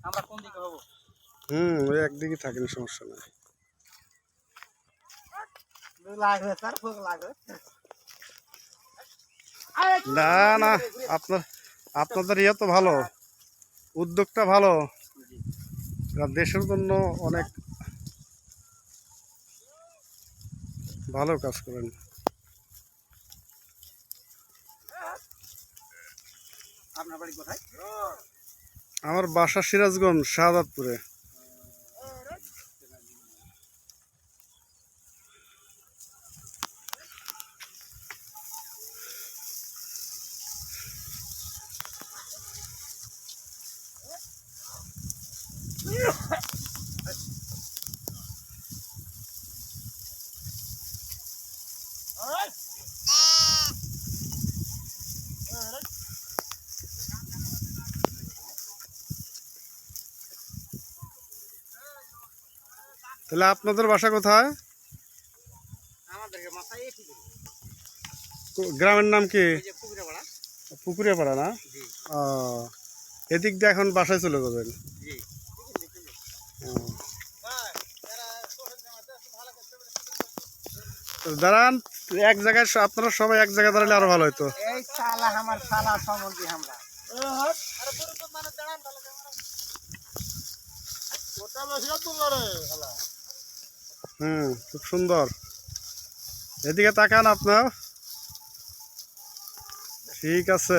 আমরা কোন দিকে হবো? ওই একদিকে থাকেন, সমস্যা নাই। লাগবে স্যার, ভোগ লাগবে। না না, আপনাদের ইয়ে তো ভালো, উদ্যোগটা ভালো, দেশের জন্য অনেক ভালো কাজ করেন। আপনার বাড়ি কোথায়? আমার বাসা সিরাজগঞ্জ, শাহাদাতপুরে। তাহলে আপনাদের বাসা কোথায়? আমাদের মাথায় একই দিন। গ্রামের নাম কি? এই যে পুকুরে পাড়া। পুকুরে পাড়া না? জি ও, এদিক দিয়ে এখন বাসায় চলে যাবেন? জি। ও। তো দাঁড়ান, এক জায়গায় আপনারা সবাই এক জায়গায় দাঁড়ালে আরো ভালো হতো। এই শালা আমার শালা সম্বন্ধে আমরা। খুব সুন্দর। এদিকে তাকান আপনার। ঠিক আছে।